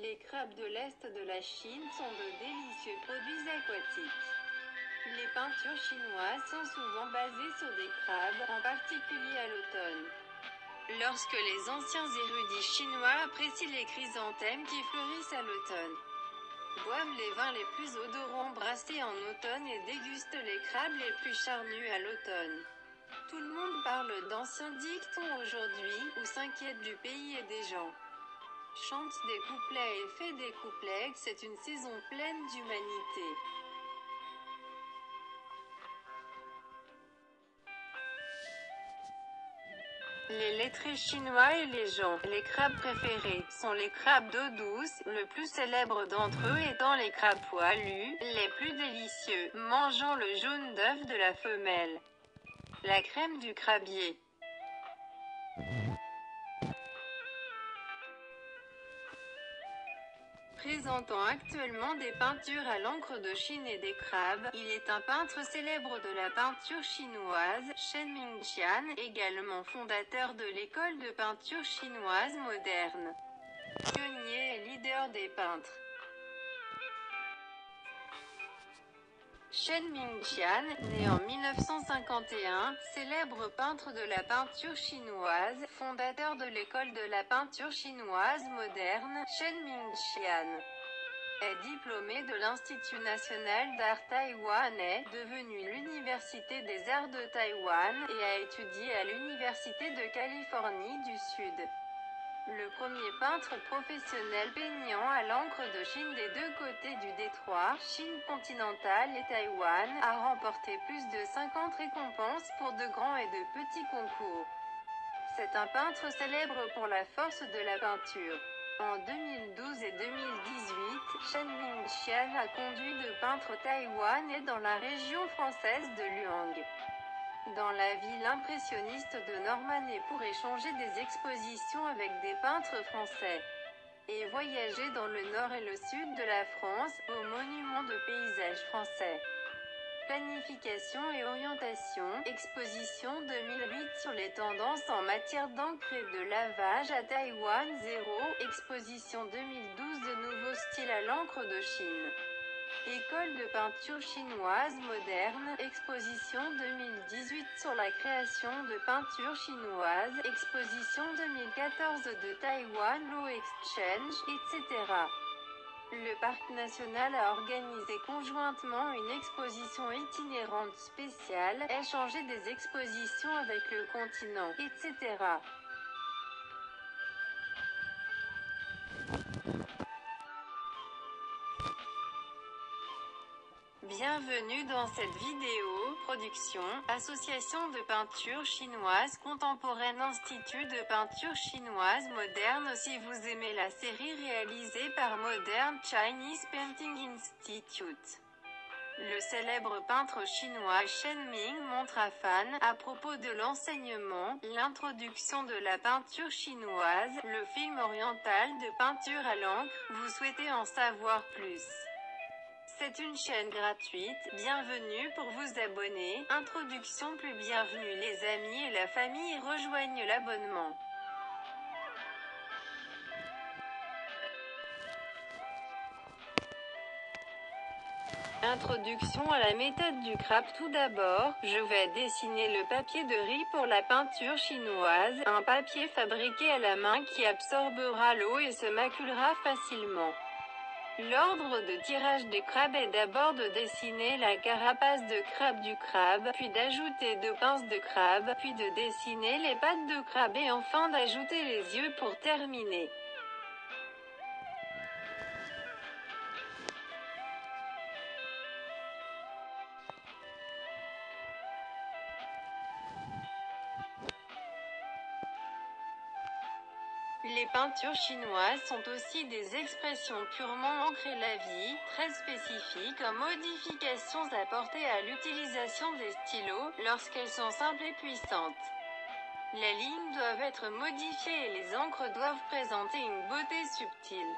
Les crabes de l'Est de la Chine sont de délicieux produits aquatiques. Les peintures chinoises sont souvent basées sur des crabes, en particulier à l'automne. Lorsque les anciens érudits chinois apprécient les chrysanthèmes qui fleurissent à l'automne, boivent les vins les plus odorants brassés en automne et dégustent les crabes les plus charnus à l'automne. Tout le monde parle d'anciens dictons aujourd'hui, ou s'inquiète du pays et des gens. Chante des couplets et fait des couplets, c'est une saison pleine d'humanité. Les lettrés chinois et les gens, les crabes préférés, sont les crabes d'eau douce, le plus célèbre d'entre eux étant les crabes poilus, les plus délicieux, mangeant le jaune d'œuf de la femelle. La crème du crabier. Présentant actuellement des peintures à l'encre de Chine et des crabes, il est un peintre célèbre de la peinture chinoise, Shen Mingqian, également fondateur de l'école de peinture chinoise moderne. Pionnier et leader des peintres. Shen Mingqian, né en 1951, célèbre peintre de la peinture chinoise, fondateur de l'école de la peinture chinoise moderne, Shen Mingqian, est diplômé de l'Institut national d'art taïwanais, devenu l'Université des arts de Taïwan, et a étudié à l'Université de Californie du Sud. Le premier peintre professionnel peignant à l'encre de Chine des deux côtés du détroit, Chine continentale et Taïwan, a remporté plus de 50 récompenses pour de grands et de petits concours. C'est un peintre célèbre pour la force de la peinture. En 2012 et 2018, Shen Mingqian a conduit de peintres taïwanais dans la région française de Luang, dans la ville impressionniste de Normanais pour échanger des expositions avec des peintres français, et voyager dans le nord et le sud de la France, aux monuments de paysages français. Planification et orientation, exposition 2008 sur les tendances en matière d'encre et de lavage à Taïwan 0, exposition 2012 de nouveaux styles à l'encre de Chine. École de peinture chinoise moderne, exposition 2018 sur la création de peinture chinoise, exposition 2014 de Taïwan Law Exchange, etc. Le Parc national a organisé conjointement une exposition itinérante spéciale, échangé des expositions avec le continent, etc. Bienvenue dans cette vidéo, production, Association de peinture chinoise contemporaine Institut de peinture chinoise moderne. Si vous aimez la série réalisée par Modern Chinese Painting Institute. Le célèbre peintre chinois Shen Ming montre à fans, à propos de l'enseignement, l'introduction de la peinture chinoise, le film oriental de peinture à l'encre. Vous souhaitez en savoir plus? C'est une chaîne gratuite, bienvenue pour vous abonner. Introduction plus bienvenue les amis et la famille rejoignent l'abonnement. Introduction à la méthode du crabe. Tout d'abord, je vais dessiner le papier de riz pour la peinture chinoise, un papier fabriqué à la main qui absorbera l'eau et se maculera facilement. L'ordre de tirage des crabes est d'abord de dessiner la carapace de crabe du crabe, puis d'ajouter 2 pinces de crabe, puis de dessiner les pattes de crabe et enfin d'ajouter les yeux pour terminer. Les peintures chinoises sont aussi des expressions purement ancrées la vie, très spécifiques, comme modifications apportées à l'utilisation des stylos, lorsqu'elles sont simples et puissantes. Les lignes doivent être modifiées et les encres doivent présenter une beauté subtile.